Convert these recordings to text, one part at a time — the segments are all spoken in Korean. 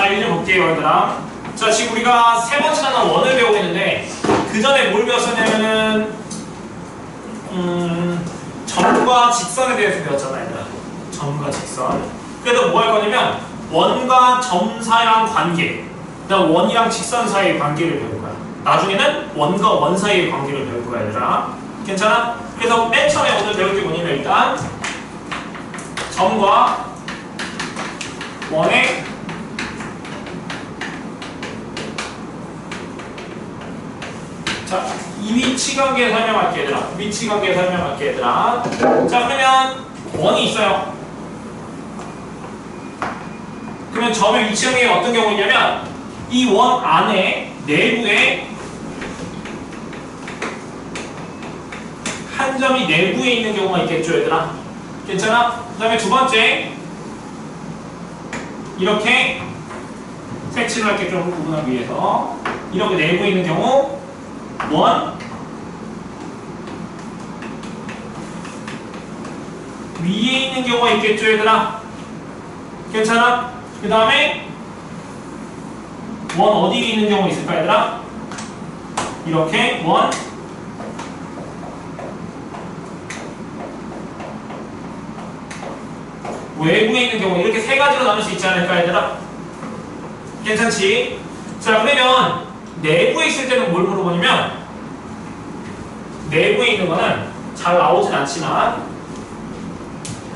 자, 이제 볼게요, 얘들아. 자, 지금 우리가 세 번째 단원 원을 배우고 있는데 그 전에 뭘 배웠었냐면은 점과 직선에 대해서 배웠잖아, 얘들아. 점과 직선. 그래서 뭐 할 거냐면 원과 점 사이랑 관계, 그다음 원이랑 직선 사이의 관계를 배울 거야. 나중에는 원과 원 사이의 관계를 배울 거야, 얘들아. 괜찮아? 그래서 맨 처음에 오늘 배울 게 뭐냐면 일단 점과 원의 자, 이 위치관계 설명할게, 얘들아. 위치관계 설명할게, 얘들아. 자, 그러면 원이 있어요. 그러면 점의 위치관계가 어떤 경우냐면 이 원 안에 내부에 한 점이 내부에 있는 경우가 있겠죠, 얘들아. 괜찮아? 그 다음에 두 번째 이렇게 색칠을 할게, 좀 구분하기 위해서. 이렇게 내부에 있는 경우 원 위에 있는 경우가 있겠죠, 얘들아. 괜찮아? 그 다음에 원 어디에 있는 경우가 있을까, 얘들아? 이렇게 원 외부에 있는 경우, 이렇게 세 가지로 나눌 수 있지 않을까, 얘들아? 괜찮지? 자, 그러면 내부에 있을 때는 뭘 물어보냐면 내부에 있는 거는 잘 나오진 않지만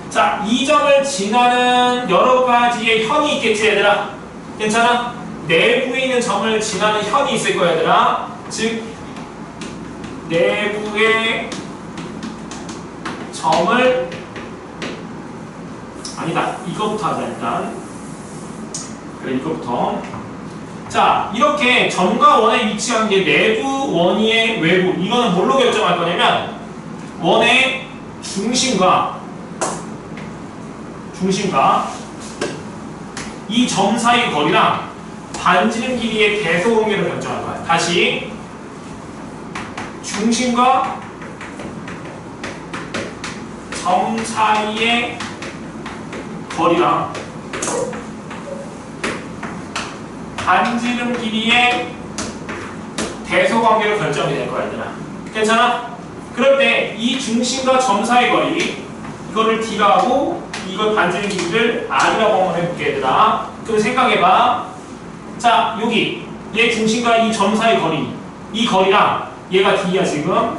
자, 이 점을 지나는 여러 가지의 현이 있겠지, 얘들아. 괜찮아? 내부에 있는 점을 지나는 현이 있을 거야, 얘들아. 즉 내부의 점을 아니다, 이거부터 하자. 일단 그래, 이거부터. 자, 이렇게 점과 원의 위치관계, 내부, 원의 외부, 이거는 뭘로 결정할 거냐면 원의 중심과 이 점 사이 거리랑 반지름 길이의 대소관계를 결정할 거야. 다시 중심과 점 사이의 거리랑 반지름 길이의 대소관계로 결정이 될 거야, 얘들아. 괜찮아? 그럴 때 이 중심과 점 사이 거리, 이거를 D라 하고 이걸 반지름 길이를 R이라고 한번 해볼게, 얘들아. 그럼 생각해봐. 자, 여기 얘 중심과 이 점 사이 거리, 이 거리랑 얘가 D야. 지금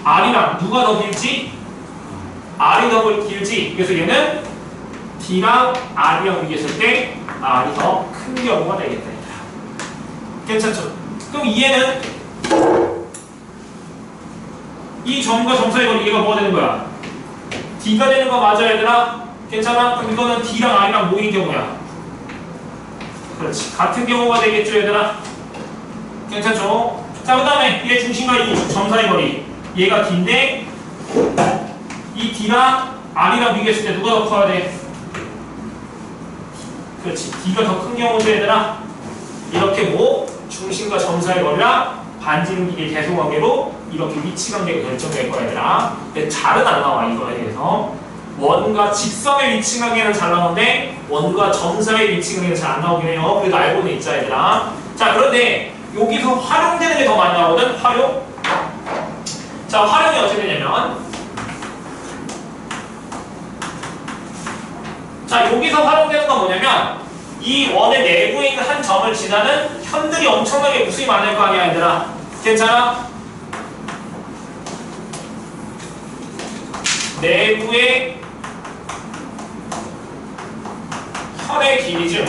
R이랑 누가 더 길지? R이 더 길지. 그래서 얘는 D랑 R이랑 비교했을 때 R이 더 큰 경우가 되겠다. 괜찮죠? 그럼 얘는 이 점과 점 사이 거리, 얘가 뭐가 되는 거야? D가 되는 거 맞아, 얘들아? 괜찮아? 그럼 이거는 D랑 R이랑 모인 경우야. 그렇지. 같은 경우가 되겠죠, 얘들아? 괜찮죠? 자, 그 다음에 얘 중심과 이 점 사이 거리, 얘가 D인데 이 D랑 R이랑 비교했을 때 누가 더 커야 돼? 그렇지. D가 더 큰 경우죠, 얘들아? 이렇게 뭐 중심과 점 사이 거리랑 반지름 길이의 대소관계로 이렇게 위치관계가 결정될 거야, 얘들아. 근데 잘은 안 나와, 이거에 대해서. 원과 직선의 위치관계는 잘 나오는데 원과 점 사이의 위치관계는 잘 안 나오긴 해요. 그래도 알고는 있자, 얘들아. 자, 그런데 여기서 활용되는 게 더 많이 나오거든. 활용. 자, 활용이 어떻게 되냐면 자, 여기서 활용되는 건 뭐냐면 이 원의 내부에 있는 한 점을 지나는 현들이 엄청나게 무수히 많을 거 아니야, 얘들아. 괜찮아? 내부의 현의 길이 중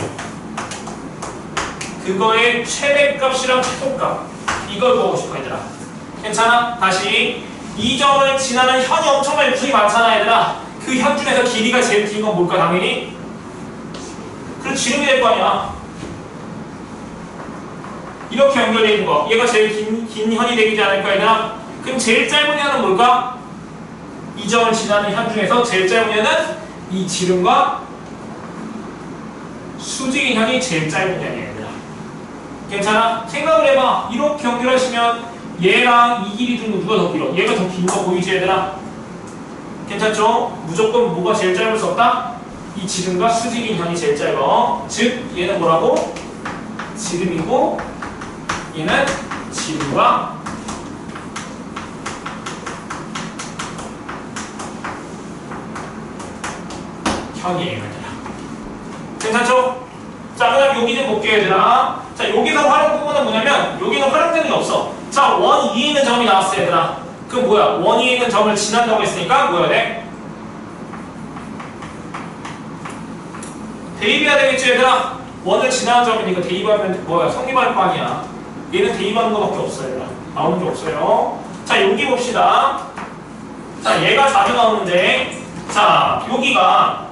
그거의 최대값이랑 최소값, 이걸 보고 싶어, 얘들아. 괜찮아? 다시 이 점을 지나는 현이 엄청나게 무수히 많잖아, 얘들아. 그 현 중에서 길이가 제일 긴 건 뭘까, 당연히? 그럼 지름이 될 거 아니야. 이렇게 연결되어 있는 거, 얘가 제일 긴 현이 되지 않을까, 얘들아? 그럼 제일 짧은 현은 뭘까? 이 점을 지나는 현 중에서 제일 짧은 현은 이 지름과 수직의 현이 제일 짧은 현이야, 얘들아. 괜찮아? 생각을 해봐. 이렇게 연결하시면 얘랑 이 길이 중 누가 더 길어? 얘가 더 긴 거 보이지, 얘들아? 괜찮죠? 무조건 뭐가 제일 짧을 수 없다? 이 지름과 수직인 현이 제일 짧아. 즉 얘는 뭐라고? 지름이고 얘는 지름과 현이에요, 얘들아. 괜찮죠? 자, 그 다음 여기 좀 볼게요, 얘들아. 자, 여기서 활용 부분은 뭐냐면 여기는 활용되는 게 없어. 자, 원 위에 있는 점이 나왔어, 얘들아. 그럼 뭐야? 원 위에 있는 점을 지난다고 했으니까 뭐야 돼? 대입해야 되겠지, 얘들아. 원을 지나는 점이니까 대입하면 뭐야? 성립할 거 아니야. 얘는 대입하는 거밖에 없어요, 얘들아. 나오는 게 없어요. 자, 여기 봅시다. 자, 얘가 자주 나오는데, 자, 여기가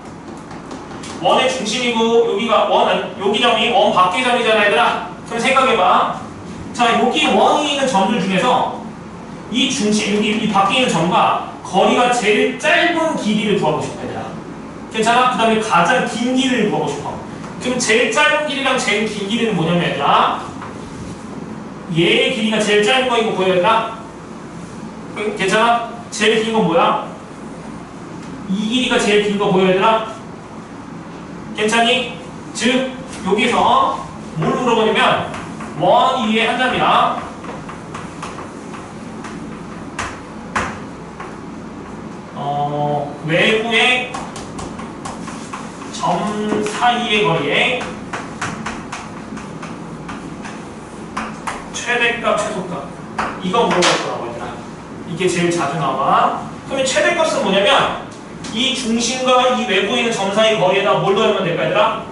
원의 중심이고 여기가 여기 점이 원 밖의 점이잖아, 얘들아. 그럼 생각해봐. 자, 여기 원이 있는 점들 중에서 이 중심, 여기 이 밖에 있는 점과 거리가 제일 짧은 길이를 구하고 싶어, 얘들아. 괜찮아? 그 다음에 가장 긴 길이를 구하고 싶어. 그럼 제일 짧은 길이랑 제일 긴 길이는 뭐냐면, 얘들아, 얘의 길이가 제일 짧은 거 이거 보여, 얘들아? 괜찮아? 제일 긴 건 뭐야? 이 길이가 제일 긴 거 보여, 얘들아? 괜찮니? 즉 여기서 뭘 물어보냐면 원 위에 한 점이랑 외부의 점 사이의 거리에 최대값, 최소값 이거 물어볼 거라고, 얘들아. 이게 제일 자주 나와. 그러면 최대값은 뭐냐면 이 중심과 이 외부에 있는 점 사이 거리에다 뭘 더하면 될까, 얘들아?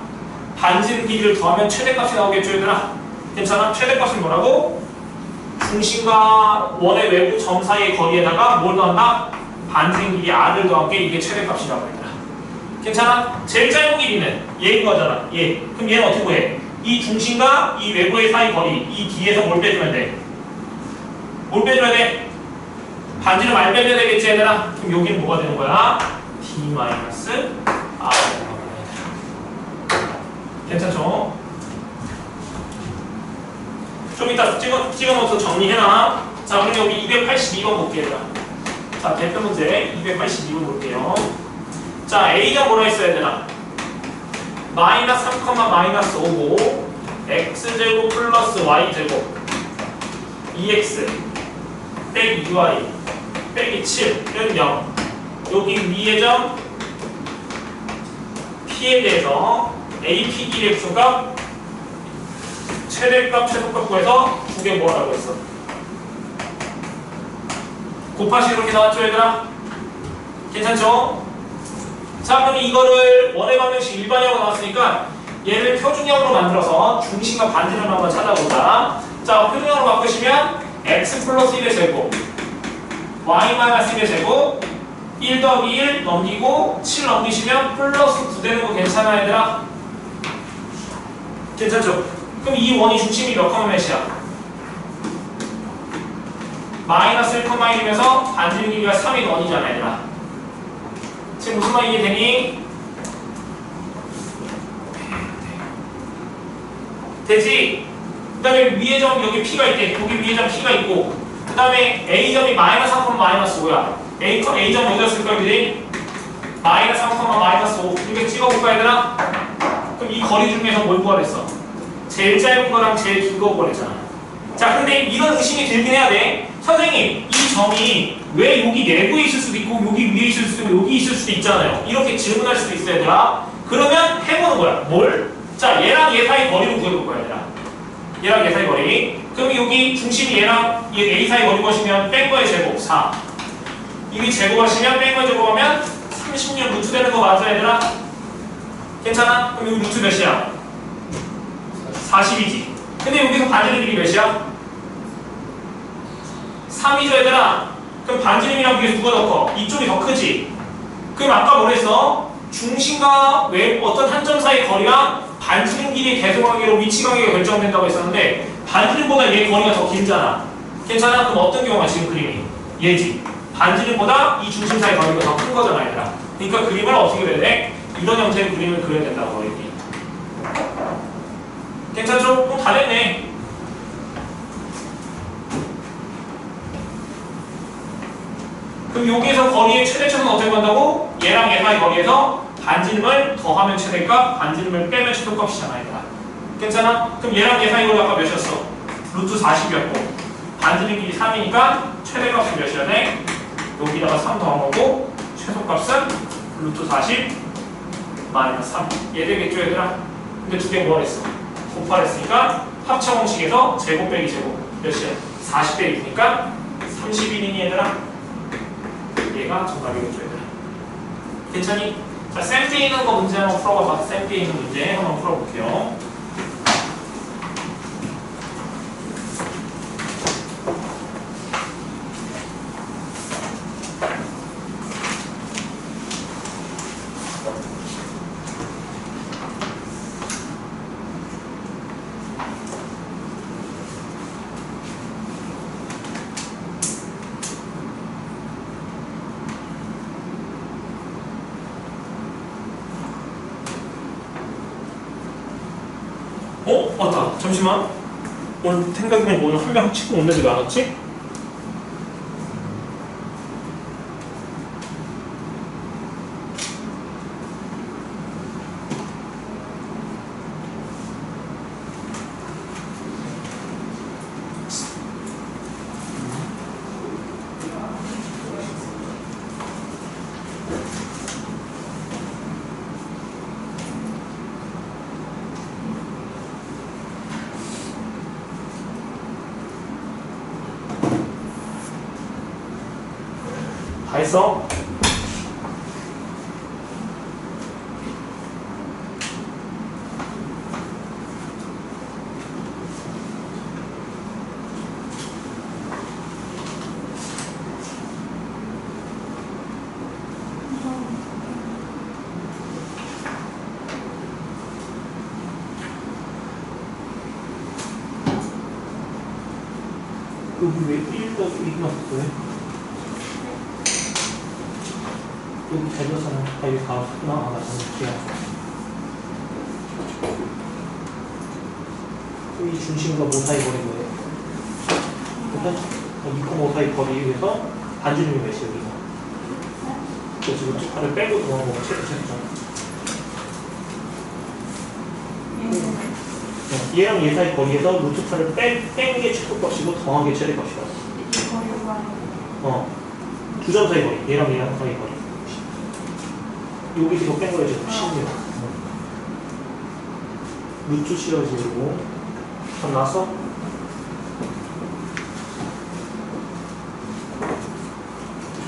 반지름 길이를 더하면 최대값이 나오겠죠, 얘들아? 괜찮아? 최대값은 뭐라고? 중심과 원의 외부 점 사이의 거리에다가 뭘 더한다? 반지름 길이 r을 더한 게 이게 최대값이라고, 얘들아. 괜찮아? 제일 짧은 길이는 얘인 거잖아, 얘. 그럼 얘는 어떻게 구해? 이 중심과 이 외부의 사이 거리, 이 뒤에서 뭘 빼주면 돼? 뭘 빼줘야 돼? 반지름 r 빼줘야 되겠지, 얘들아? 그럼 여기는 뭐가 되는 거야? D-R 괜찮죠? 좀 이따 찍어놓고서 정리해놔. 자, 그럼 여기 282번 볼게요. 자, 대표 문제 282번 볼게요. 자, A가 뭐라 했어야 되나? 마이너스 3, 마이너스 5고 x제곱 플러스 y제곱 2x 빼기 2y 빼기 7은 0. 여기 위의 점 P에 대해서 AP 길이의 수값, 최대값, 최소값 구해서 두 개 뭐라고 했어? 곱하시 이렇게 나왔죠, 얘들아? 괜찮죠? 자, 그럼 이거를 원의 방정식 일반형으로 나왔으니까 얘를 표준형으로 만들어서 중심과 반지름을 한번 찾아보자. 자, 표준형으로 바꾸시면 x 플러스 1의 제곱 y 마이너스 1의 제곱 1 더하기 1 넘기고 7 넘기시면 플러스 9 되는 거 괜찮아, 얘들아? 괜찮죠? 그럼 이 원이 중심이 몇 컴마 몇이야? 마이너스 1,1이면서 반지름 길이가 3인 원이잖아, 얘들아. 지금 무슨 말 이해되니? 되지? 그 다음에 위에 점 여기 P가 있대. 여기 위에 점 P가 있고 그 다음에 A점이 마이너스 3, 마이너스 5야. A점 어디였을까, 그지? 마이너스 3, 마이너스 5 이렇게 찍어볼까, 얘들아? 그럼 이 거리 중에서 뭘 구하랬어? 제일 짧은 거랑 제일 긴 거 구하랬잖아. 자, 근데 이런 의심이 들긴 해야 돼. 선생님, 이 점이 왜 여기 내부에 있을 수도 있고 여기 위에 있을 수도 있고 여기 있을 수도 있잖아요. 이렇게 질문할 수도 있어요, 얘들아. 그러면 해보는 거야. 뭘? 자, 얘랑 얘 사이 거리를 구해볼 거야, 얘들아. 얘랑 얘 사이 거리. 그럼 여기 중심이 얘랑 얘 A 사이 거리 보시면 뺀 거의 제곱 4. 이게 제곱하시면 뺀 거의 제곱하면 36 루트 되는 거 맞아, 얘들아? 괜찮아? 그럼 여기 루트 몇이야? 40이지. 근데 여기서 반지름 길이 몇이야? 3이죠, 얘들아? 그럼 반지름이랑 비교해서 누가 더 커? 이쪽이 더 크지? 그럼 아까 뭐랬어? 중심과 어떤 한 점 사이 거리랑 반지름 길이의 계속관계로 위치 관계가 결정된다고 했었는데 반지름보다 얘 거리가 더 길잖아. 괜찮아? 그럼 어떤 경우가 지금 그림이? 얘지. 반지름보다 이 중심 사이 거리가 더 큰 거잖아, 얘들아. 그러니까 그림을 어떻게 그려야 돼? 이런 형태의 그림을 그려야 된다고, 여기. 괜찮죠? 그럼 다 됐네. 그럼 여기에서 거리의 최대 차는 어떻게 한다고? 얘랑 예상의 거리에서 반지름을 더하면 최대값, 반지름을 빼면 최소값이잖아, 얘들아. 괜찮아? 그럼 얘랑 예상의 거리가 아까 몇이었어? 루트 40이었고 반지름 길이 3이니까 최대값은 몇이야 돼? 여기다가 3 더한 거고 최소값은 루트 40 마이너스 3. 얘 되겠죠, 얘들아? 근데 두 개 뭐라 했어? 곱하랬으니까 합차 공식에서 제곱 빼기 제곱 몇이야? 40 빼기 9니까 31이니 얘들아? 얘가 정답이겠죠, 얘들아? 괜찮니? 자, 쌤께 있는 거 문제 한번 풀어봐봐. 쌤께 있는 문제 한번 풀어볼게요. 맞다. 잠시만. 오늘 생각해보니 오늘 한 명 치고 못 내지도 않았지? 다 했어? 여기 왜 1 더하기 1만 썼어요? 여기 대조선은 여기 가구나. 아, 맞아. 기억. 이 중심과 모 사이 거리 뭐예요? 일단 2,5 사이 거리에서 반지름이 몇이에요, 여기가? 그래서 지금 팔을 빼고 들어간 거가 최소잖아. 얘랑 얘 사이 거리에서 루트 8을 뺀 게 최소값이고 더한 게 최대값이다. 두 점 사이 거리. 얘랑 사이 거리. 여기서 이거 뺀 거예요, 지금 16. 루트 씌워지고. 다 나왔어?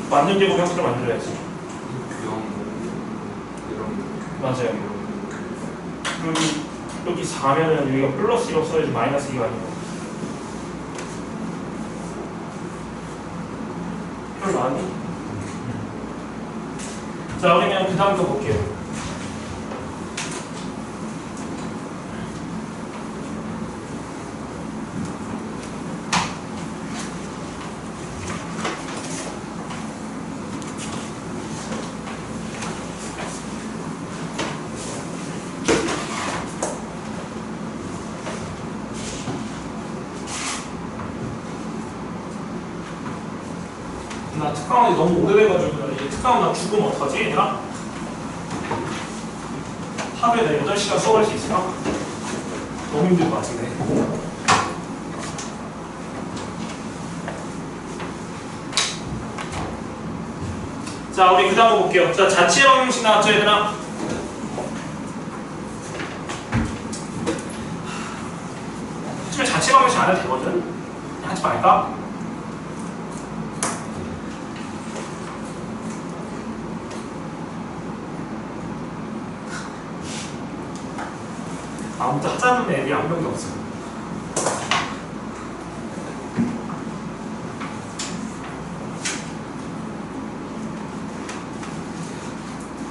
완전 제곱 형태로 만들어야지. 맞아요. 여기 4면은 여기가 플러스 1로 써야지 마이너스 2가 아니고. 별로 아니? 자, 우리는 그 다음 거 볼게요. 나 특강이 너무 오래돼가지고 이제 특강 나 죽으면 어떡하지, 얘들아? 하루에 나 8시간 수업할 수 있을까? 너무 힘들 것 같은데. 자, 우리 그 다음 거 볼게요. 자, 자취의 방정식 나왔죠, 얘들아? 요즘에 자취의 방정식 안 해도 되거든? 하지 말까? 아무튼 하자는 애들이 한 명도 없어.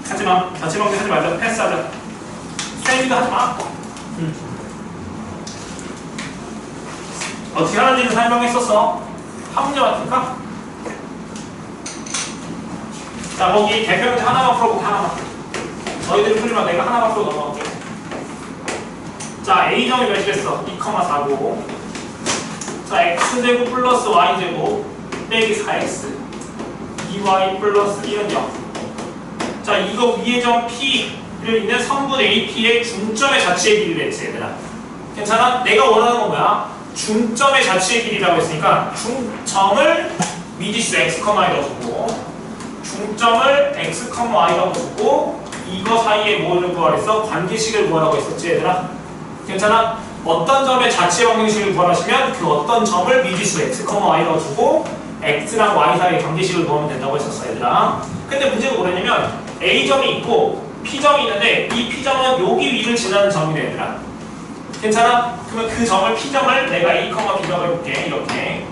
하지마. 자취방식 하지 말자. 패스하자. 쌤이도 하지마. 어떻게 하는지는 설명했었어. 한 문제 맞을까? 자, 거기 대표 문제 하나만 풀어보고 하나만. 너희들이 풀리면 내가 하나만 풀어 넘어갈게. 자, A점이 몇이랬어? 2,4고. 자, X제곱 플러스 Y제곱 빼기 4X 2Y 플러스 1은 0. 자, 이거 위에 점 P를 있는 성분 AP의 중점의 자체의 길이를 했지, 얘들아. 괜찮아? 내가 원하는 건 뭐야? 중점의 자체의 길이라고 했으니까 중점을 미지수 x, y라고 주고 중점을 x, y라고 주고 이거 사이에 뭐를 구하랬어? 관계식을 구하라고 했었지, 얘들아. 괜찮아? 어떤 점의 자체 방정식을 구하시면 그 어떤 점을 미지수 x, y라고 주고 x랑 y 사이의 관계식을 구하면 된다고 했었어, 얘들아. 근데 문제가 뭐냐면 a점이 있고 p점이 있는데 이 p점은 여기 위를 지나는 점이래, 얘들아. 괜찮아? 그러면 그 점을 p점을 내가 a, b라고 해볼게. 이렇게.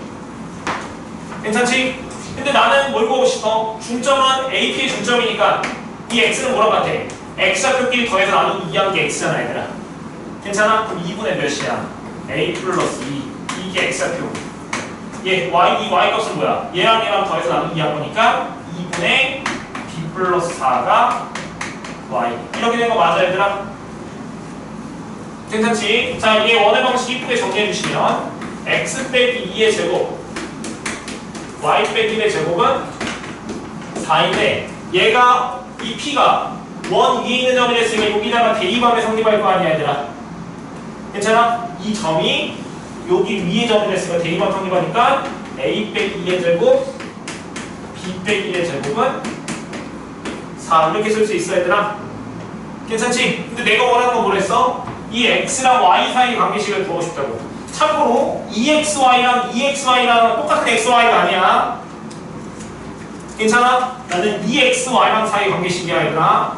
괜찮지? 근데 나는 뭘 보고 싶어? 중점은 AP의 중점이니까 이 x는 뭐라고 같아? x좌표끼리 더해서 나누기 2한 게 x잖아, 얘들아. 괜찮아? 그럼 2분의 몇이야? a 플러스 2. 이게 x좌표. 이 y 값은 뭐야? 얘랑 더해서 나누기 2한 거니까 2분의 b 플러스 4가 y. 이렇게 된 거 맞아, 얘들아? 괜찮지? 자, 이게 원의 방식 이쁘게 정리해 주시면 x 빼기 2의 제곱 y 빼기 1의 제곱은 4인데 얘가 이 p가 원 위에 있는 점이 됐으니까 여기다가 대입하면 성립할 거 아니야, 얘들아. 괜찮아? 이 점이 여기 위에 점이 됐으니까 대입하면 성립하니까 a 빼기 2의 제곱 b 빼기 1의 제곱은 4 이렇게 쓸 수 있어, 얘들아. 괜찮지? 근데 내가 원하는 건 뭐랬어? 이 x랑 y 사이 관계식을 보고 싶다고. 참고로 EXY랑 EXY랑 똑같은 XY가 아니야. 괜찮아? 나는 EXY랑 사이 관계식이야, 얘들아.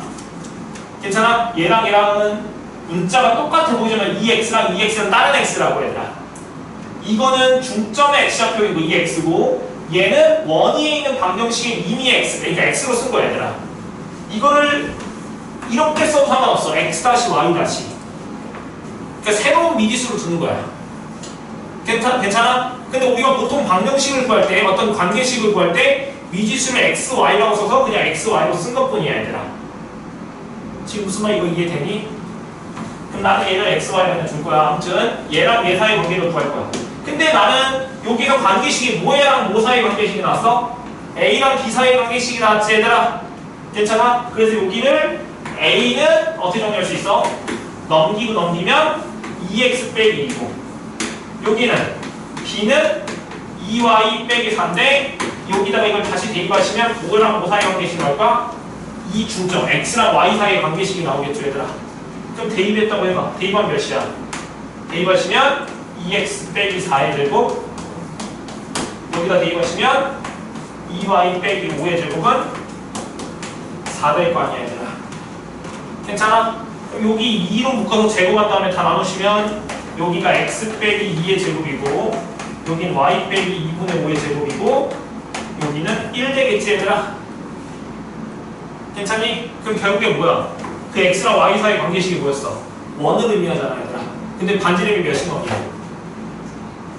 괜찮아? 얘랑은 문자가 똑같아 보이지만 EX랑 EX는 다른 X라고, 얘들아. 이거는 중점의 X좌표이고 EX고 얘는 원위에 있는 방정식인 이미 X, 그러니까 X로 쓴 거야, 얘들아. 이거를 이렇게 써도 상관없어. X-Y-. 그러니까 새로운 미지수로 두는 거야. 괜찮아? 근데 우리가 보통 방정식을 구할 때, 어떤 관계식을 구할 때 미지수를 x, y라고 써서 그냥 x, y로 쓴 것뿐이야, 얘들아. 지금 무슨 말 이거 이해되니? 그럼 나는 얘를 x, y로 줄 거야. 아무튼 얘랑 얘 사이 관계를 구할 거야. 근데 나는 여기서 관계식이 뭐랑 뭐 사이 관계식이 나왔어? a랑 b 사이 관계식이 나왔지, 얘들아. 괜찮아? 그래서 여기를 a는 어떻게 정리할 수 있어? 넘기면 2x 빼기 2고 여기는 b는 2y 빼기 4인데 여기다가 이걸 다시 대입하시면 뭐랑 뭐 사이 관계식이 나올까? 이 중점 x랑 y 사이의 관계식이 나오겠죠, 얘들아. 그럼 대입했다고 해봐. 대입하면 몇이야? 대입하시면 2x 빼기 4의 제곱 여기다 대입하시면 2y 빼기 5의 제곱은 4 될 거 아니야, 얘들아. 괜찮아? 그럼 여기 2로 묶어서 제곱한 다음에 다 나누시면 여기가 x 빼기 2의 제곱이고 여긴 y 빼기 2분의 5의 제곱이고 여기는 1 되겠지, 얘들아. 괜찮니? 그럼 결국에 뭐야? 그 x랑 y 사이 관계식이 뭐였어? 원을 의미하잖아, 얘들아. 근데 반지름이 몇인 원이야?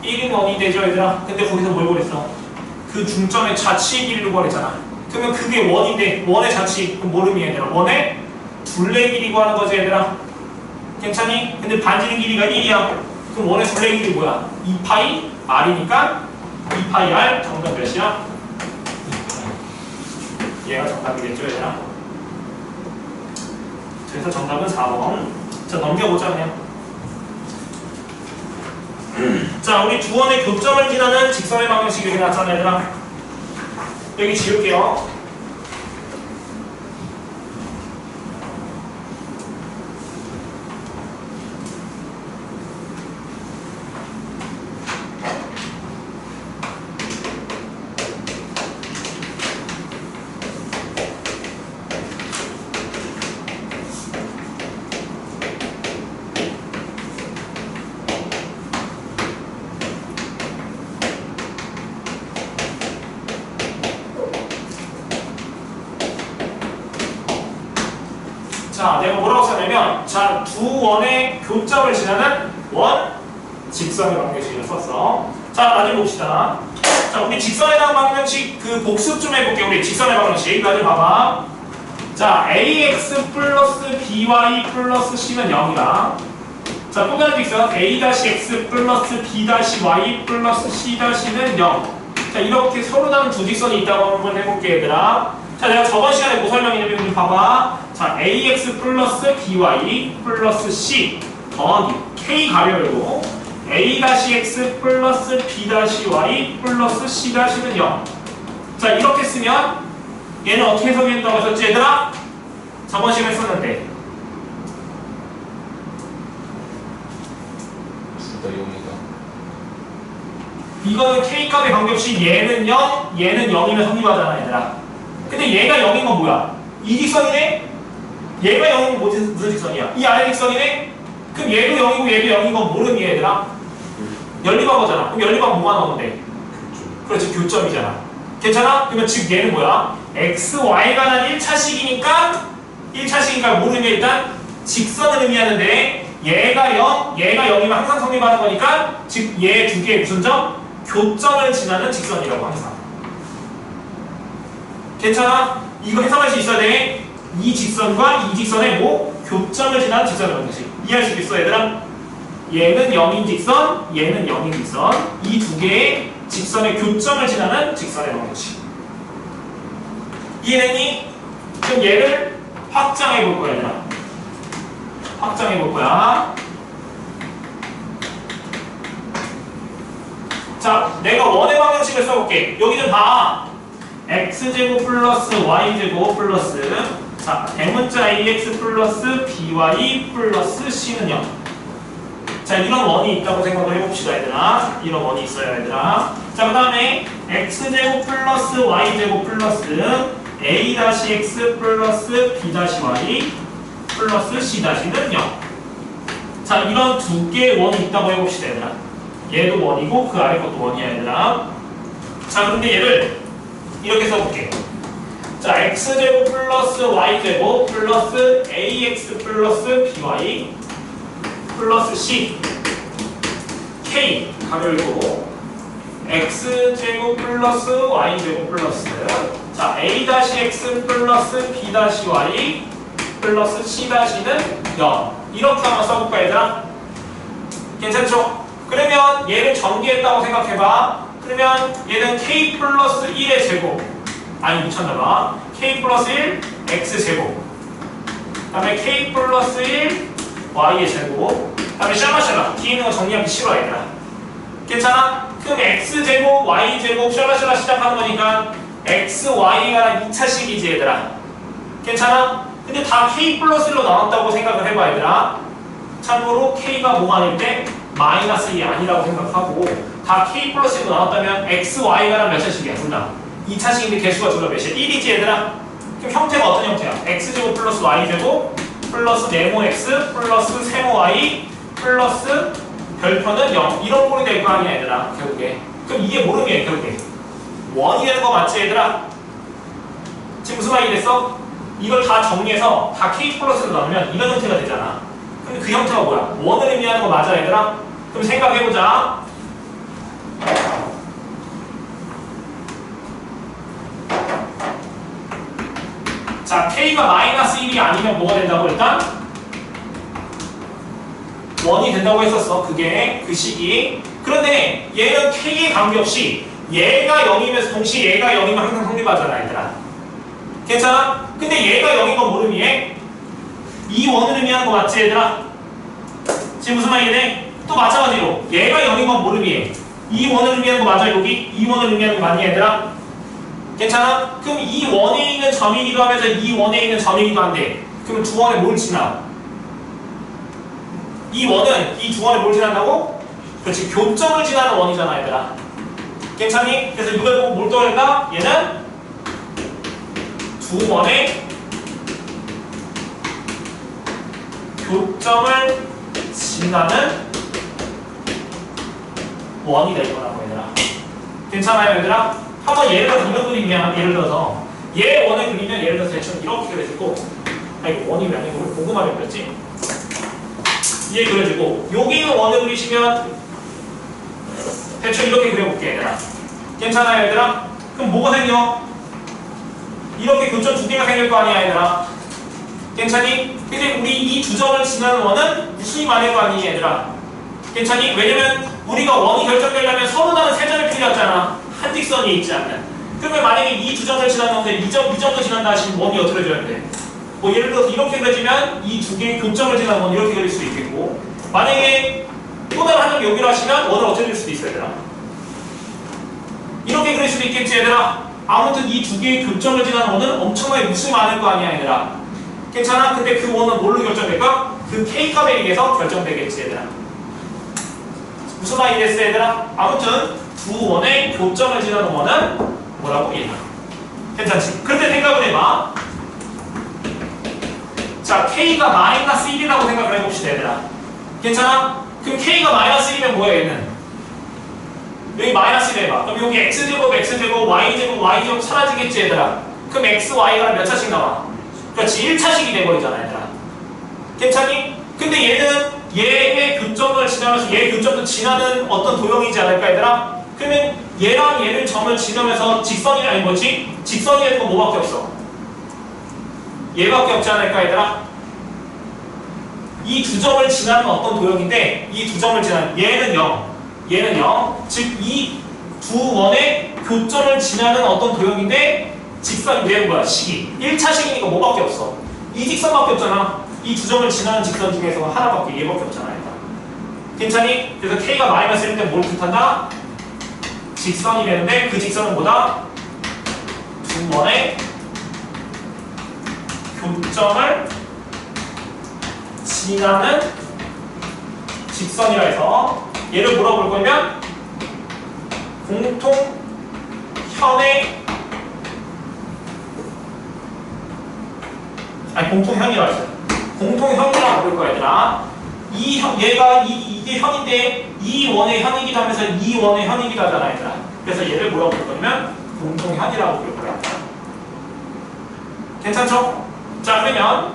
1인 원이 되죠, 얘들아. 근데 거기서 뭘 그랬어? 그 중점의 자치의 길이를 구하랬잖아. 그러면 그게 원인데 원의 자치, 그럼 뭘 의미해, 얘들아? 원의 둘레 길이 구하는 거지, 얘들아. 괜찮니? 근데 반지름 길이가 1이야. 그럼 원의 둘레 길이 뭐야? 2파이 r이니까 2파이 r 정답 몇이야? 얘가 정답이겠죠, 얘들아. 그래서 정답은 4번. 자, 넘겨보자, 그냥. 자, 우리 두 원의 교점을 지나는 직선의 방정식이 여기 나왔잖아, 얘들아. 여기 지울게요. 자, 내가 뭐라고 썼냐면, 자, 두 원의 교점을 지나는 원 직선의 방정식을 썼어. 자, 나중에 봅시다. 자, 우리 직선에 대한 방정식 그 복습 좀 해볼게. 우리 직선의 방정식 나중에 봐봐. 자, ax 플러스 by 플러스 c는 0이다. 자, 또 다른 직선 a-x 플러스 b-y 플러스 c-는 0. 자, 이렇게 서로 다른 두 직선이 있다고 한번 해볼게, 얘들아. 자, 내가 저번 시간에 뭐 설명했냐면, 봐. 봐봐. 자, ax 플러스 by 플러스 c 더하기 k 가려고 a-x 플러스 b-y 플러스 c-는 0. 자, 이렇게 쓰면 얘는 어떻게 해석된다고 하셨지 얘들아? 저번 시간에 썼는데 둘다 0이다. 이거는 k값에 관계없이 얘는 0, 얘는 0이면 성립하잖아 얘들아. 근데 얘가 0인 건 뭐야? 이 직선이네? 얘가 0이면 무슨 직선이야? 이 아래 직선이네? 그럼 얘도 0이고 얘도 0인 건 모르니 얘들아? 연립하고잖아. 그럼 연립하면 뭐가 나오는데? 그렇지, 교점이잖아. 괜찮아? 그러면 즉 얘는 뭐야? x, y가 난 1차식이니까 모르면 일단 직선을 의미하는데 얘가 0, 얘가 0이면 항상 성립하는 거니까 즉 얘 두 개의 무슨 점? 교점을 지나는 직선이라고 항상. 괜찮아? 이거 해석할 수 있어야 돼. 이 직선과 이 직선의 뭐? 교점을 지나는 직선이라는 것이. 이해할 수 있어 얘들아? 얘는 0인 직선, 얘는 0인 직선. 이 두 개의 직선의 교점을 지나는 직선이라는 것이. 이해했니? 그럼 얘를 확장해 볼 거야 얘들아. 확장해 볼 거야. 자, 내가 원의 방정식을 써볼게. 여기는 봐. x제곱 플러스 y제곱 플러스 자, 대문자 ax 플러스 by 플러스 c는 0. 자, 이런 원이 있다고 생각을 해봅시다 얘들아. 이런 원이 있어요 얘들아. 자, 그 다음에 x제곱 플러스 y제곱 플러스 a-x 플러스 b-y 플러스 c-는 0. 자, 이런 두 개의 원이 있다고 해봅시다 얘들아. 얘도 원이고 그 아래 것도 원이야 얘들아. 자, 그런데 얘를 이렇게 써볼게. 자, x제곱 플러스 y제곱 플러스 ax 플러스 by 플러스 c k 가로 열고 x제곱 플러스 y제곱 플러스 자, a-x 플러스 b-y 플러스 c-는 0. 이렇게 한번 써볼까 얘들아? 괜찮죠? 그러면 얘를 전개했다고 생각해봐. 그러면 얘는 k 플러스 1의 제곱 아니 미쳤나봐. k 플러스 1 x제곱 그 다음에 k 플러스 1 y의 제곱 그 다음에 샬라샬라 뒤에 있는 거 정리하기 싫어 얘들아. 괜찮아? 그럼 x제곱 y제곱 샬라샬라 시작하는 거니까 x, y가 2차식이지 얘들아. 괜찮아? 근데 다 k 플러스 1로 나눴다고 생각을 해봐 얘들아. 참고로 k가 뭐가 아닐 때 마이너스 2이 아니라고 생각하고 다 k 플러스 1로 나눴다면 x, y가 몇 차식이야? 둘 다 2차식인데 개수가 둘 다 몇이야? 1이지 얘들아. 그럼 형태가 어떤 형태야? x제곱 플러스 y제곱 플러스 네모 x 플러스 세모 y 플러스 별표는 0 이런 꼴이 될 거 아니야 얘들아 결국에. 그럼 이게 모름이야 결국에. 원이 되는 거 맞지 얘들아? 지금 무슨 말이 됐어? 이걸 다 정리해서 다 k 플러스로 나누면 이런 형태가 되잖아. 근데 그 형태가 뭐야? 원을 의미하는 거 맞아 얘들아? 그럼 생각해보자. 자, k가 마이너스 1이 아니면 뭐가 된다고 일단? 원이 된다고 했었어. 그게 그 식이. 그런데 얘는 k에 관계없이 얘가 0이면서 동시에 얘가 0이면 항상 성립하잖아 얘들아. 괜찮아? 근데 얘가 0인 건 모르니 얘? 이 원을 의미하는 거 맞지 얘들아? 지금 무슨 말이네? 또 마찬가지로 얘가 0인 건 모르니 얘? 이 원을 의미하는 거 맞아 여기? 이 원을 의미하는 거 맞니 얘들아? 괜찮아? 그럼 이 원에 있는 점이기도 하면서 이 원에 있는 점이기도 한데 그럼 두 원에 뭘 지나? 이 원은 이 두 원에 뭘 지난다고? 그렇지, 교점을 지나는 원이잖아 얘들아. 괜찮니? 그래서 이걸 보고 뭘 떠올린다? 얘는 두 원의 교점을 지나는 원이 될 거라고 얘들아. 괜찮아요 얘들아? 한번 예를 들어서 이런 그림이면 예를 들어서 얘 원을 그리면 예를 들어서 대충 이렇게 그려지고 아 이거 원이면 이거 고구마를 그렸지? 얘 그려지고 여기 있는 원을 그리시면 대충 이렇게 그려볼게 얘들아. 괜찮아요 얘들아? 그럼 뭐가 생겨? 이렇게 교점 두 개가 생길 거 아니야 얘들아. 괜찮니? 근데 우리 이 두 점을 지나는 원은 무슨 말일 거 아니니 얘들아. 괜찮니? 왜냐면 우리가 원이 결정되려면 서로 다른 세 점이 필요하잖아. 한 직선이 있지 않는. 그러면 만약에 이 두 점을 지났는데 이 점도 지난다 하시면 원이 어떻게 돼야 돼? 뭐 예를 들어서 이렇게 그려지면 이 두 개의 교점을 지나는 원 이렇게 그릴 수도 있겠고, 만약에 또 다른 한 점 여기로 하시면 원을 어떻게 그릴 수도 있어요, 얘들아. 이렇게 그릴 수도 있겠지, 얘들아. 아무튼 이 두 개의 교점을 지나는 원은 엄청나게 무수히 많을 거 아니야, 얘들아. 괜찮아? 근데 그 원은 뭘로 결정될까? 그 K값에 의해서 결정되겠지, 얘들아. 무슨 말이 됐어, 얘들아? 아무튼 두 원의 교점을 지나는 원은 뭐라고? 1. 괜찮지? 그런데 생각을 해봐. 자, K가 마이너스 1이라고 생각을 해봅시다, 얘들아. 괜찮아? 그럼 K가 마이너스 1이면 뭐야, 얘는? 여기 마이너스 1 해봐. 그럼 여기 X제곱, X제곱, Y제곱, Y제곱 사라지겠지, 얘들아. 그럼 X, Y가 몇 차씩 나와? 그렇지, 1차씩이 돼버리잖아, 얘들아. 괜찮니? 근데 얘는 얘의 교점을 지나면서 얘 교점도 지나는 어떤 도형이지 않을까, 얘들아? 그러면 얘랑 얘를 점을 지나면서 직선이 아니 뭐지? 직선이 되는 건 뭐밖에 없어? 얘밖에 없지 않을까, 얘들아? 이 두 점을 지나는 어떤 도형인데, 이 두 점을 지나는 얘는 0, 얘는 0. 즉 이 두 원의 교점을 지나는 어떤 도형인데 직선이 얘는 뭐야? 식이 1차식이니까 뭐밖에 없어? 이 직선밖에 없잖아. 이 두 점을 지나는 직선 중에서 하나밖에, 얘밖에 없잖아, 얘들아. 괜찮니? 그래서 K가 마이너스 1일 때 뭘 뜻한다? 직선이 되는데 그 직선은 뭐다? 두 원의 교점을 지나는 직선이라 해서 얘를 뭐라고 볼 거냐면 공통현이라고 했어요. 공통현이라고 부를 거야, 얘들아. 이게 현인데 이 원의 현이기도 하면서 이 원의 현이기도 하잖아, 얘들아. 그래서 얘를 뭐라고 부를 거냐면 공통현이라고 부를 거야. 괜찮죠? 자, 그러면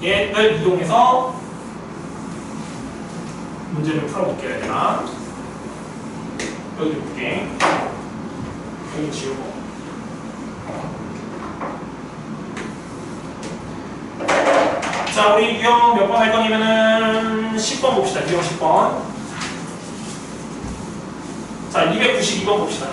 얘를 이용해서 문제를 풀어볼게요, 얘들아. 여기 볼게. 여기 지우고. 자, 우리 유형 몇 번 할 거냐면은 10번 봅시다. 유형 10번. 자, 292번 봅시다.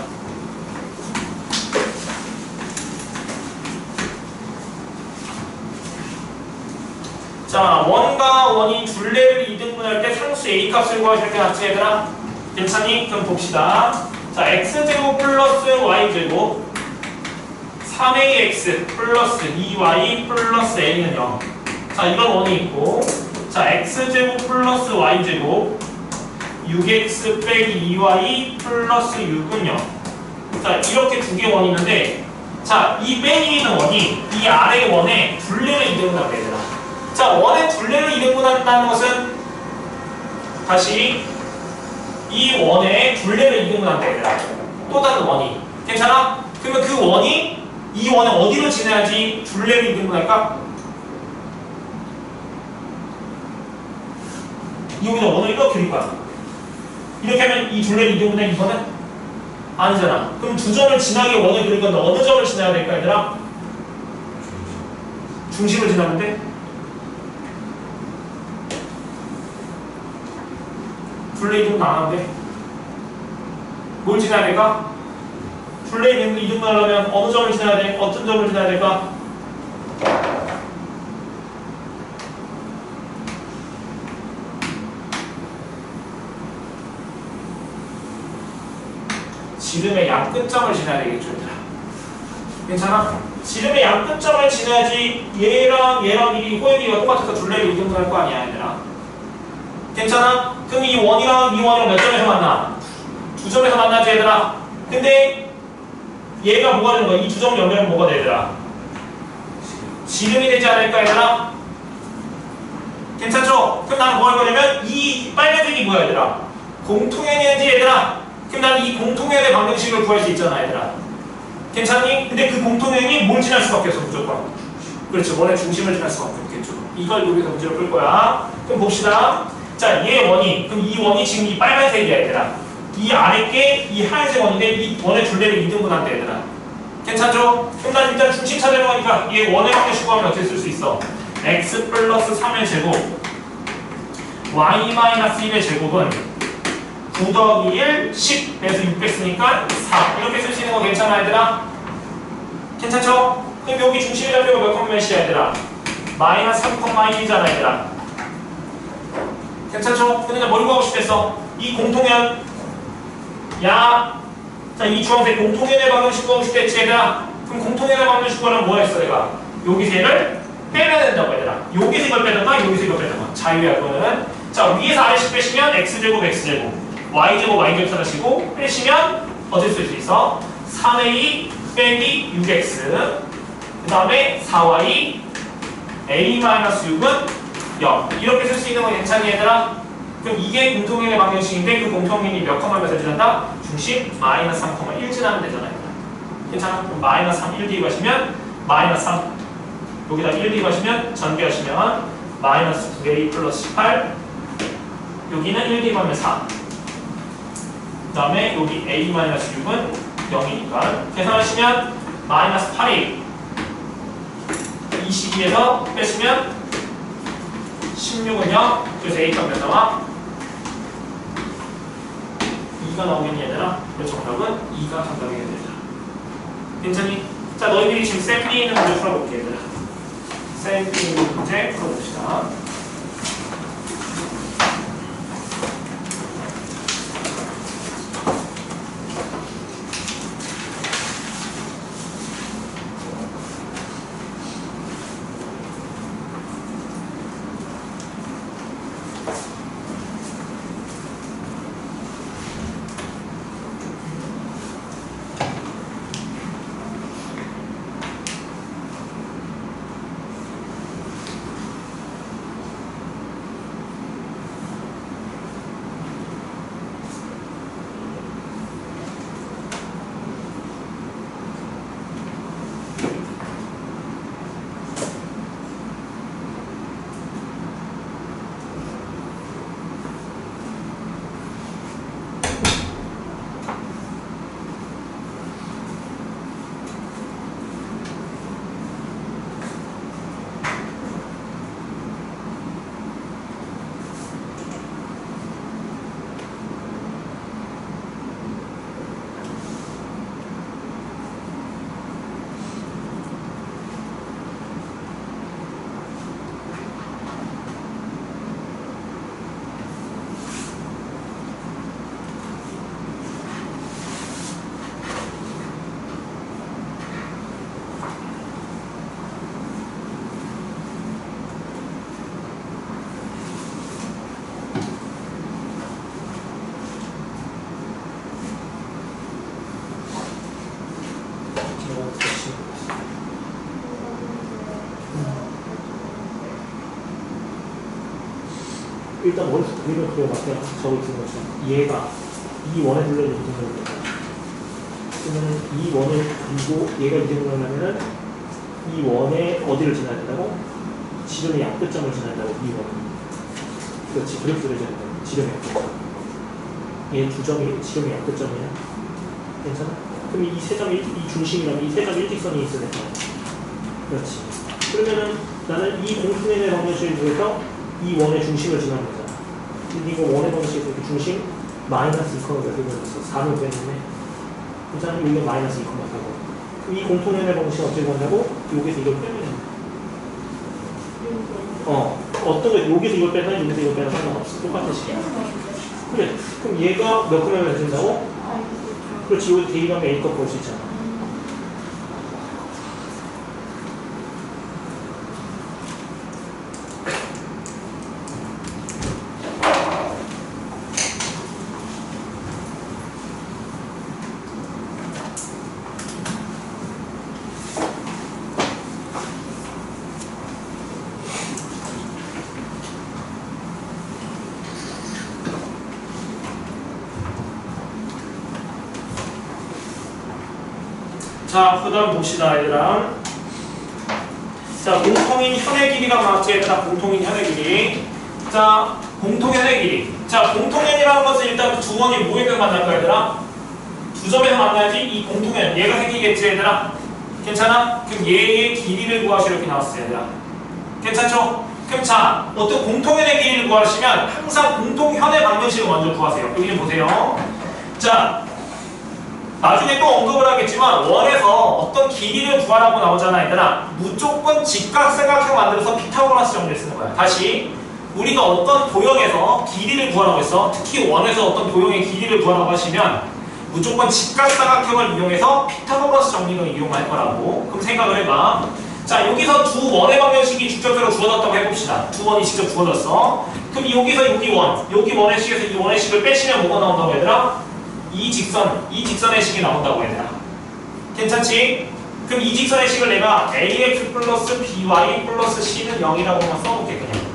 자, 원과 원이 둘레를 이등분할 때 상수 A 값을 구하실 이렇게 놨지, 얘들아? 괜찮니? 그럼 봅시다. 자, X제곱 플러스 Y제곱 3AX 플러스 2Y 플러스 A는 0. 자, 이런 원이 있고, 자, X제곱 플러스 Y제곱 6X 빼기 2Y 플러스 6은 0. 자, 이렇게 두 개 원이 있는데, 자, 이 빼기 있는 원이 이 아래 원에 둘레를 이등분하게 되더라. 자, 원의 둘레를 이등분한다는 것은 다시 이 원의 둘레를 이등분한다, 얘들아. 또 다른 원이. 괜찮아? 그러면 그 원이 이 원에 어디로 지나야지 둘레를 이등분할까? 여기서 원을 이렇게 그릴 거야. 이렇게 하면 이 둘레를 이등분해, 이거는? 아니잖아. 그럼 두 점을 지나게 원을 그릴 건데 어느 점을 지나야 될까, 얘들아? 중심을 지나는데? 둘레 이등분 안 하는데? 뭘 지나야 될까? 둘레 이등분 하려면 어느 점을 지나야 돼? 어떤 점을 지나야 될까? 지름의 양끝점을 지나야 되겠죠, 얘들아. 괜찮아? 지름의 양끝점을 지나야지 얘랑 이 호흡이가 똑같아서 둘레를 이등분할 거 아니야, 얘들아. 괜찮아? 그럼 이 원이랑 이 원이랑 몇 점에서 만나? 두 점에서 만나지, 얘들아. 근데 얘가 뭐가 되는 거야? 이 두 점을 연결하면 뭐가 돼, 얘들아? 지름이 되지 않을까, 얘들아? 괜찮죠? 그럼 나는 뭐 할 거냐면 이 빨간색이 뭐야, 얘들아? 공통현이지, 얘들아. 그럼 나는 이 공통현의 방정식을 구할 수 있잖아, 얘들아. 괜찮니? 근데 그 공통현이 뭘 지날 수밖에 없어, 무조건. 그렇죠. 원의 중심을 지날 수밖에 없겠죠. 이걸 여기서 문제로 풀 거야. 그럼 봅시다. 자, 얘 원이, 그럼 이 원이 지금 이 빨간색이야, 얘들아. 이 아래 게 이 하얀색 원인데 이 원의 둘레를 2등분한다, 얘들아. 괜찮죠? 그럼 난 일단 중심 찾으려고 하니까 얘 원의 방정식 구하면 어떻게 쓸 수 있어? x 플러스 3의 제곱 y 마이너스 1의 제곱은 9 더하기 1, 10 그래서 600 쓰니까 4 이렇게 쓸 수 있는 거 괜찮아, 얘들아? 괜찮죠? 그럼 여기 중심의 좌표가 몇 컴마 몇이야 얘들아? 마이너스 3,1이잖아 얘들아. 괜찮죠? 그러니까 뭘 구하고 싶겠어? 이 공통연 야, 자, 이 주황색 공통연의 방정식 구하고 싶겠지 얘들아. 그럼 공통연의 방정식 구하려면 뭐 했어 내가? 여기서 얘를 빼면 된다고 얘들아. 여기서 이걸 빼던가 여기서 이걸 빼던가 자유야 그거는. 자, 위에서 아래씩 빼시면 x제곱 x제곱 y제곱 y제곱 찾으시고 빼시면 어쩔 수 있어? 3a 빼기 6x 그 다음에 4y a-6은 0 이렇게 쓸 수 있는 거 괜찮니 얘들아? 그럼 이게 공통연의 방정식인데 그 공통연이 몇 컴마 몇을 지난다? 중심 마이너스 3,1 지나면 되잖아요. 괜찮아? 그럼 마이너스 3, 1 대입하시면 마이너스 3 여기다 1 대입하시면 전개하시면 마이너스 9a 플러스 18 여기는 1 대입하면 4 그 다음에 여기 a-6은 0이니까 계산하시면 마이너스 8a 22에서 빼시면 16은 0 그래서 a값 몇 나와? 2가 나오겠니 얘들아? 그래서 정답은 2가 정답이겠네 얘들아. 괜찮니? 자 너희들이 지금 샘플이 있는 문제 풀어볼게 얘들아. 샘플이 있는 문제 풀어봅시다. 일단 머릿속 그림을 그려봤어요. 저기 있는 것처럼 얘가 이 원에 둘러있는 무슨 소리예요? 그러면 이 원을 그리고 얘가 이제 그러려면은 이 원에 어디를 지나야 된다고? 지름의 약끝점을 지나야 된다고 이 원. 그렇지. 그렇게 그려져야 된다고. 지름의 약끝점. 얘 두 점이 지름의 약끝점이야. 괜찮아? 그럼 이 세 점이 이 중심이라면 이 세 점 일직선이 있어야 될 거야. 그렇지. 그러면은 나는 이 공통연의 방정식을 통해서 이 원의 중심을 지나는 거잖아. 근데 이거 원의 방정식에서 이렇게 중심 마이너스 2,몇 개가 있어. 4를 빼냈네. 괜찮아? 여기가 마이너스 2,몇 개고. 그럼 이 공통연의 방정식 어떻게 본다고? 여기서 이걸 빼면 돼. 어떤 거 여기서 이걸 빼나 여기서 이걸 빼나 상관없어. 똑같은 식이야. 그래. 그럼 얘가 몇 컴마 몇 된다고? 그렇지. 여기 대입하면 A값 볼 수 있잖아. 자, 그 다음 봅시다, 얘들아. 자, 공통인 현의 길이가 나왔지, 얘들아. 공통인 현의 길이. 자, 공통현의 길이. 자, 공통현이라는 것은 일단 두 원이 뭐에서 만날까, 얘들아? 두 점에서 만나야지 이 공통현. 얘가 생기겠지, 얘들아? 괜찮아? 그럼 얘의 길이를 구하시오. 이렇게 나왔어요, 얘들아. 괜찮죠? 그럼 자, 어떤 공통현의 길이를 구하시면 항상 공통현의 방정식을 먼저 구하세요. 여기 좀 보세요. 자, 나중에 또 언급을 하겠지만 원에서 어떤 길이를 구하라고 나오잖아 얘들아. 무조건 직각삼각형 만들어서 피타고라스 정리를 쓰는 거야. 다시 우리가 어떤 도형에서 길이를 구하라고 했어. 특히 원에서 어떤 도형의 길이를 구하라고 하시면 무조건 직각삼각형을 이용해서 피타고라스 정리를 이용할 거라고. 그럼 생각을 해봐. 자, 여기서 두 원의 방정식이 직접적으로 주어졌다고 해봅시다. 두 원이 직접 주어졌어. 그럼 여기서 여기 원의 식에서 이 원의 식을 빼시면 뭐가 나온다고 얘들아? 이 직선의 식이 나온다고 얘들아. 괜찮지? 그럼 이 직선의 식을 내가 ax 플러스 by 플러스 c는 0이라고만 써볼게 그냥.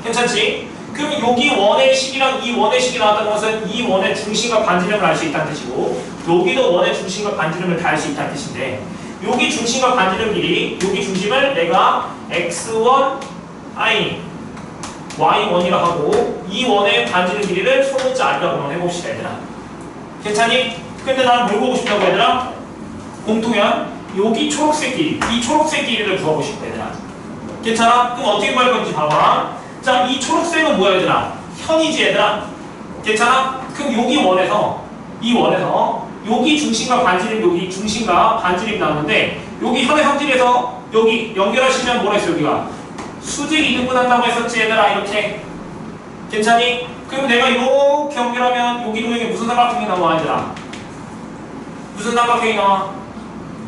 괜찮지? 그럼 여기 원의 식이랑 이 원의 식이 나왔다는 것은 이 원의 중심과 반지름을 알 수 있다는 뜻이고 여기도 원의 중심과 반지름을 다 알 수 있다는 뜻인데 여기 중심과 반지름 길이 여기 중심을 내가 x1, i, y1이라 하고 이 원의 반지름 길이를 소문자 r이라고만 해봅시다 얘들아. 괜찮니? 근데 나는 뭘 보고 싶다고 얘들아? 공통현 여기 초록색 길이 이 초록색 길이를 구하고 싶다 얘들아. 괜찮아? 그럼 어떻게 구할 건지 봐봐. 자, 이 초록색은 뭐야 얘들아? 현이지 얘들아. 괜찮아? 그럼 여기 원에서 이 원에서 여기 중심과 반지름 여기 중심과 반지름이 나오는데 여기 현의 성질에서 여기 연결하시면 뭐라 했어 여기가? 수직 이등분한다고 했었지 얘들아. 이렇게. 괜찮니? 그럼 내가 이렇게 연결하면 여기 도형에 무슨 삼각형이 나와 얘들아? 무슨 삼각형이 나와?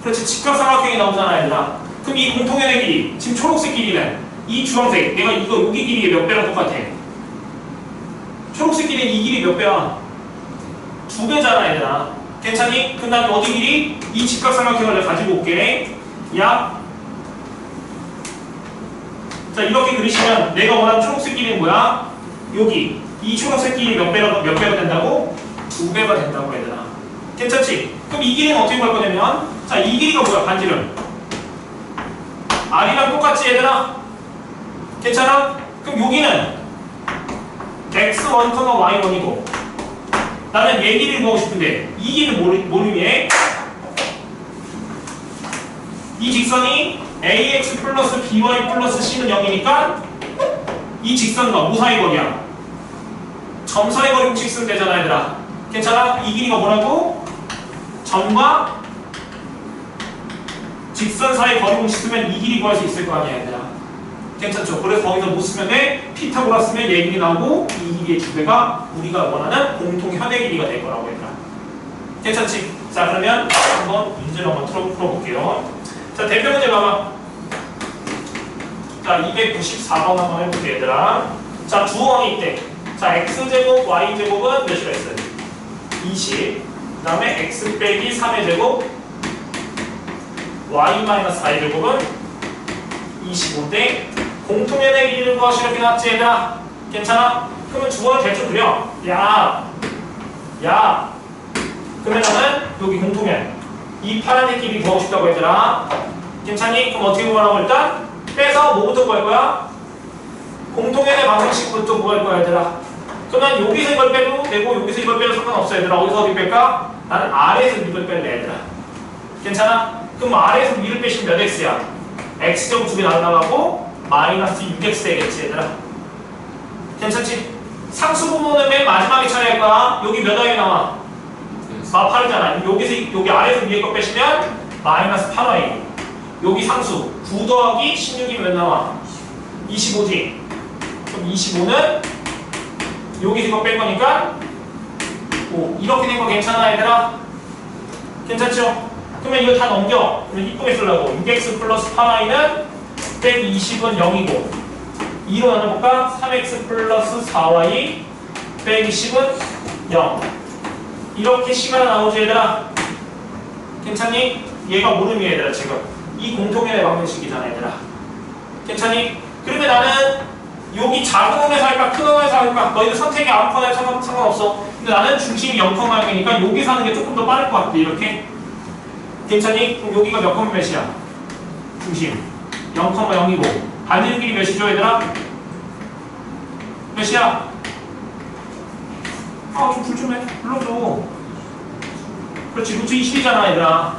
그렇지, 직각삼각형이 나오잖아 얘들아. 그럼 이 공통현의 길이 지금 초록색 길이는 이 주황색 내가 이거 여기 길이의 몇 배랑 똑같아? 초록색 길이는 이 길이 몇 배야? 2배잖아 얘들아. 괜찮니? 그 다음에 어디 길이? 이 직각삼각형을 내가 가지고 올게. 야, 자 이렇게 그리시면 내가 원하는 초록색 길이는 뭐야? 여기 이 초록색 길이 몇 배가 된다고? 2배가 된다고 얘들아. 괜찮지? 그럼 이 길이는 어떻게 구할 거냐면 자 이 길이가 뭐야? 반지름 r이랑 똑같지 얘들아? 괜찮아? 그럼 여기는 x1, y1이고 나는 얘 길이를 구하고 싶은데 이 길이는 뭐를 위해? 이 직선이 ax 플러스 by 플러스 c는 0이니까 이 직선과 뭐 사이 거리야? 점 사이 거리 공식 쓰면 되잖아 얘들아. 괜찮아? 이 길이가 뭐라고? 점과 직선 사이 거리 공식 쓰면 이 길이 구할 수 있을 거 아니야 얘들아. 괜찮죠? 그래서 거기서 뭐 쓰면 돼? 피타고라 쓰면 얘 길이 나오고 이 길이의 2배가 우리가 원하는 공통현의 길이가 될 거라고 얘들아. 괜찮지? 자 그러면 한번 문제를 한번 풀어볼게요. 자 대표 문제 봐봐. 자 294번 한번 해볼게 얘들아. 자 두 원이 있대. 자 x제곱 y제곱은 몇이라 했어요? 20. 그 다음에 x 빼기 3의 제곱 y-4의 제곱은 25인데 공통현의 길이를 구하시 이렇게 나왔지 얘들아. 괜찮아? 그러면 주어를 대충 그려. 야 그러면 나는 여기 공통현 이 파란색 길이 구하고 싶다고 얘들아. 괜찮니? 그럼 어떻게 구하라고 일단 빼서 뭐부터 구할 거야? 공통현의 방정식부터 구할 거야 얘들아. 그러면 여기서 이걸 빼도 되고 여기서 이걸 빼도 상관없어 얘들아. 어디서 어디 뺄까? 나는 아래에서 위를 뺄래 얘들아. 괜찮아? 그럼 아래에서 위를 빼시면 몇 x야? x제곱 2개 날라가고 마이너스 6x 되겠지 얘들아. 괜찮지? 상수 부분은 맨 마지막에 처리할 거야. 여기 몇 항이 나와? 8이잖아. 여기 아래에서 위에 거 빼시면 마이너스 8y. 여기 상수 9 더하기 16이면 몇 나와? 25지. 그럼 25는 여기서 이거 뺄 거니까 5. 이렇게 된 거 괜찮아 얘들아? 괜찮죠? 그러면 이거 다 넘겨. 그러면 이쁘게 쓰려고 6x 플러스 8y는 빼기 20은 0이고 2로 나눠볼까? 3x 플러스 4y 빼기 10은 0. 이렇게 시간 나오지 얘들아? 괜찮니? 얘가 모르니 얘들아 지금 이 공통현의 방정식이잖아 얘들아. 괜찮니? 그러면 나는 여기 작은 원에서 할까 큰 원에서 할까 너희들 선택이 아무거나 해도 상관없어. 근데 나는 중심이 0,0이니까 여기서 하는 게 조금 더 빠를 것 같아. 이렇게 괜찮니? 그럼 여기가 몇 컴마 몇이야? 중심 0,0이고 반지름 길이 몇이죠 얘들아? 몇이야? 아 좀 불 좀 해. 불러줘. 그렇지 루트 20이잖아 얘들아.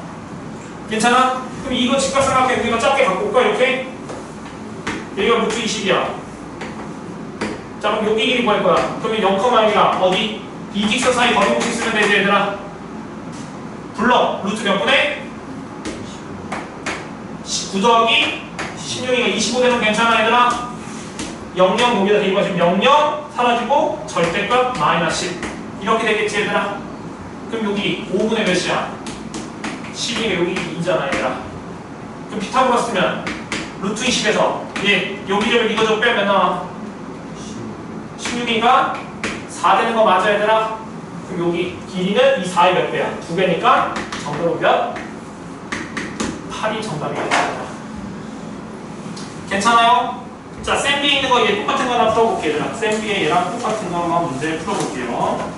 괜찮아? 그럼 이거 직각삼각형 여기가 작게 갖고 올까 이렇게? 여기가 루트 20이야. 자 그럼 여기 길이 구할 거야. 그러면 0,0이가 어디? 이 직선 사이 거리 공식 쓰면 되지 얘들아. 불러. 루트 몇 분의? 9 더하기 16이니까 25 되면 괜찮아 얘들아? 00 여기다 대입하시면 00 사라지고 절대값 마이너스 10 이렇게 되겠지 얘들아? 그럼 여기 5분의 몇이야? 10이니까 여기 2잖아 얘들아. 그럼 피타고라스 쓰면 루트 20에서 얘 여기저기 이거 빼면 나와 16이니까 4 되는 거 맞아 얘들아? 그럼 여기 길이는 이 4의 몇 배야? 2배니까 정답은 몇? 8이 정답이겠다. 괜찮아요? 자, 쌤 B에 있는 거 얘 똑같은 거 하나 풀어볼게요. 얘들아. 쌤 B에 얘랑 똑같은 거 한번 문제 풀어볼게요.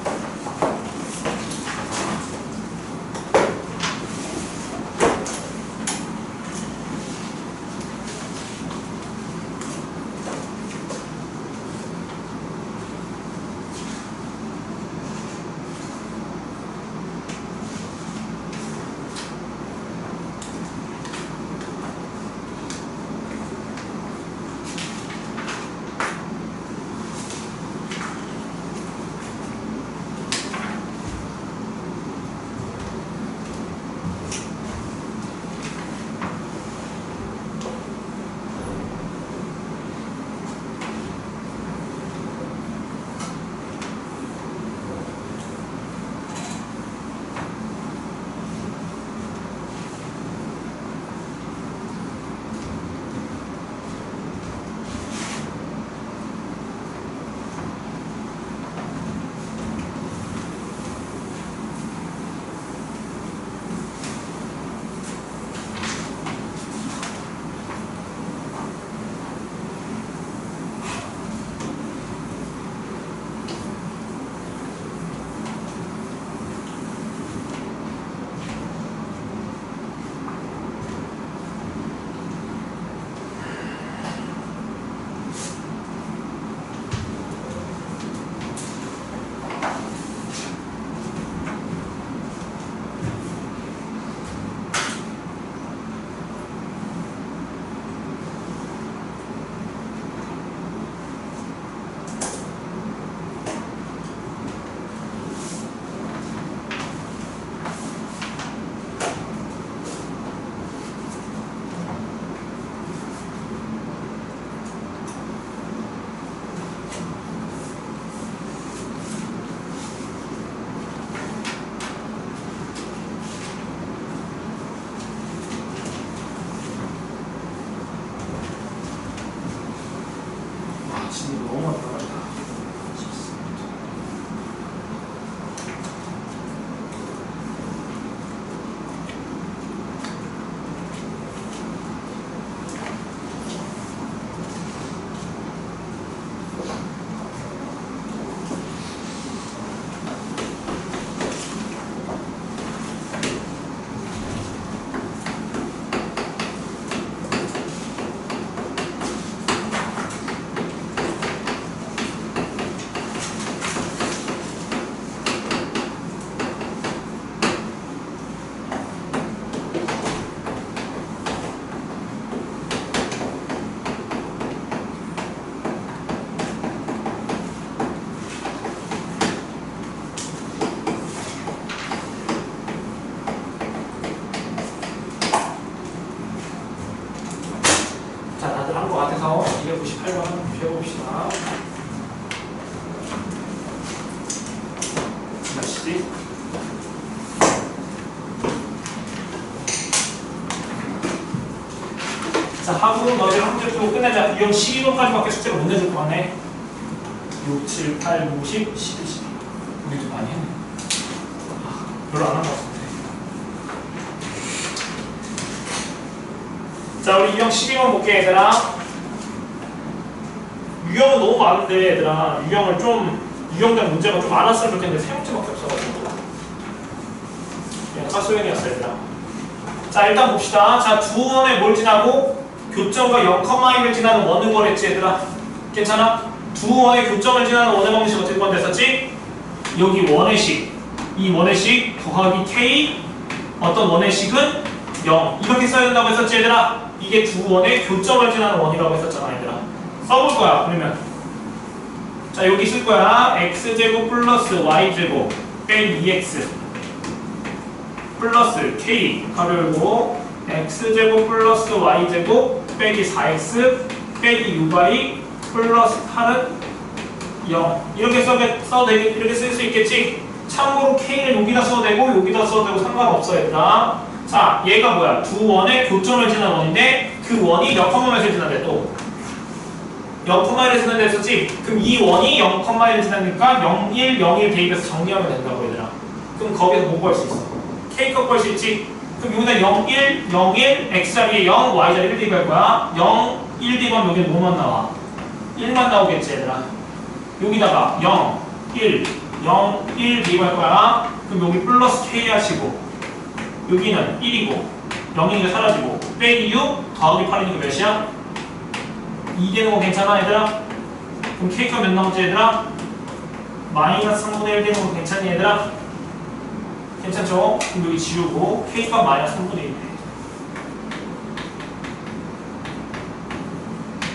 것 같아서 298번 한번 배워봅시다. 몇시지? 자, 하고 너희들 한 문제 풀고 끝내자. 이형 12번까지밖에 숙제를 못 내줄 거 같네. 6, 7, 8, 9, 10, 11, 12. 우리 좀 많이 했네. 별로 안 한 것 같은데. 자, 우리 유형 12번 볼게, 얘들아. 유형은 너무 많은데, 얘들아. 유형된 문제가 좀 많았으면 좋겠는데, 세 문제밖에 없어가지고. 그냥 사소형이었어, 얘들아. 자, 일단 봅시다. 자, 두 원에 뭘 지나고? 교점과 0,1을 지나는 원을 구하랬지, 얘들아. 괜찮아? 두 원의 교점을 지나는 원의 방식 어떻게 구한댔었지? 여기 원의 식, 이 원의 식 더하기 k 어떤 원의 식은 0 이렇게 써야 된다고 했었지, 얘들아. 이게 두 원의 교점을 지나는 원이라고 했었잖아, 얘들아. 써볼 거야, 그러면. 자, 여기 쓸 거야. x제곱 플러스 y제곱 뺀 2x 플러스 k 가로 열고 x제곱 플러스 y제곱 빼기 4x 빼기 6y 플러스 8은 0 이렇게 이렇게 쓸 수 있겠지? 참고로 k는 여기다 써도 되고 여기다 써도 되고 상관없어 얘들아. 자 얘가 뭐야? 두 원의 교점을 지난 원인데 그 원이 몇 컴마에서 지난대 또 0,1을 지난대 했었지? 그럼 이 원이 0,1을 지나니까 0, 1, 0, 1 대입해서 정리하면 된다고 얘들아. 그럼 거기서 뭐 구할 수 있어? k값 구할 수 있지? 그럼 여기다 0, 1, 0, 1, x자리에 0, y자리에 1 대입할 거야. 0, 1 대입하면 여기는 뭐만 나와? 1만 나오겠지 얘들아. 여기다가 0, 1, 0, 1 대입할 거야. 그럼 여기 플러스 k 하시고 여기는 1이고 0이니까 사라지고 빼기 6 더하기 8이니까 몇이야? 2 되는 거 괜찮아 얘들아? 그럼 k가 몇 나오지 얘들아? 마이너스 3분의 1 되는 거 괜찮니 얘들아? 괜찮죠? 그럼 여기 지우고 k가 마이너스 3분의 1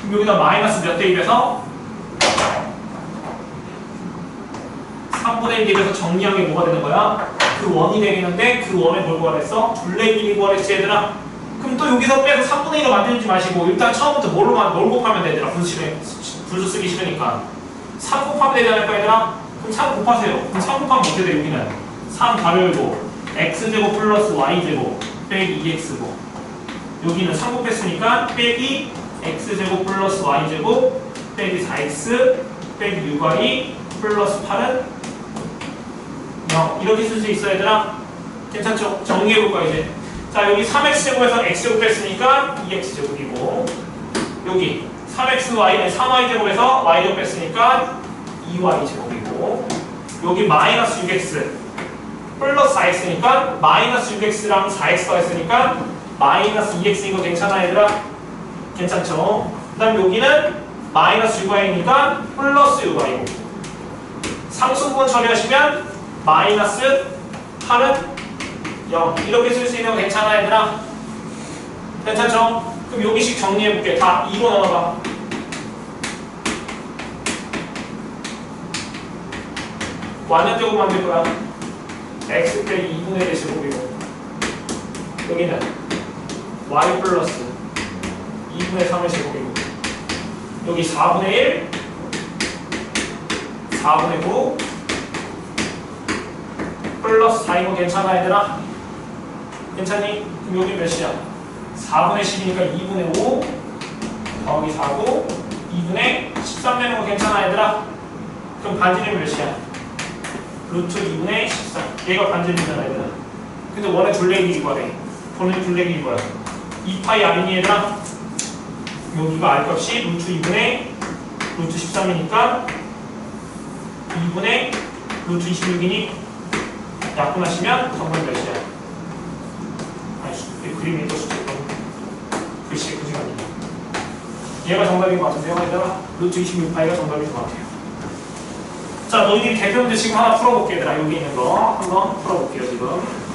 그럼 여기다 마이너스 몇 대입해서 3분의 1 대입해서 정리한 게 뭐가 되는 거야? 그 원이 되겠는데 그 원에 뭘 구하랬어? 둘레길이 구하랬지 얘들아? 그럼 또 여기서 빼서 3분의 1로 만들지 마시고 일단 처음부터 뭘 곱하면 돼 얘들아? 분수 쓰기 싫으니까 3 곱하면 되지 않을까 얘들아? 그럼 3 곱하세요. 그럼 3 곱하면 어떻게 돼 여기는? 3 가로 열고 x제곱 플러스 y제곱 빼기 2x고 여기는 3 곱했으니까 빼기 x제곱 플러스 y제곱 빼기 4x 빼기 6y 플러스 8은 0 이렇게 쓸 수 있어 얘들아? 괜찮죠? 정리해볼까 이제? 자 여기 3x제곱에서 x제곱 뺐으니까 2x제곱이고 여기 3y제곱에서 y제곱 뺐으니까 2y제곱이고 여기 마이너스 6x 플러스 4x니까 마이너스 6x랑 4x가 있으니까 마이너스 2x인 거 괜찮아 얘들아? 괜찮죠? 그 다음 여기는 마이너스 6y니까 플러스 6y고 상수분 처리하시면 마이너스 8은 0 이렇게 쓸 수 있는 거 괜찮아 얘들아? 괜찮죠? 그럼 여기식 정리해볼게. 다 2로 나눠봐. 완전제곱 만들 거야. x 빼기 2분의 1의 제곱이고 여기는 y 플러스 2분의 3의 제곱이고 여기 4분의 1 4분의 9 플러스 4이고 괜찮아 얘들아? 괜찮니? 그럼 여기 몇이야? 4분의 10이니까 2분의 5 더하기 4고 2분의 13 되는 거 괜찮아 얘들아? 그럼 반지름이 몇이야? 루트 2분의 13 얘가 반지름이잖아 얘들아. 근데 원의 둘레길이 뭐래? 본의 둘레길이 뭐야? 2파이 r이니 얘들아? 여기가 r값이 루트 2분의 루트 13이니까 2분의 루트 26이니 약분하시면 정답 몇이야? 아니 그림이 또 수직권 글씨 그지 같네. 얘가 정답인 것 같은데요 얘들아? 루트 26파이가 정답인 것 같아요. 자 너희들이 대표 문제 지금 하나 풀어볼게 얘들아. 여기 있는 거 한번 풀어볼게요 지금.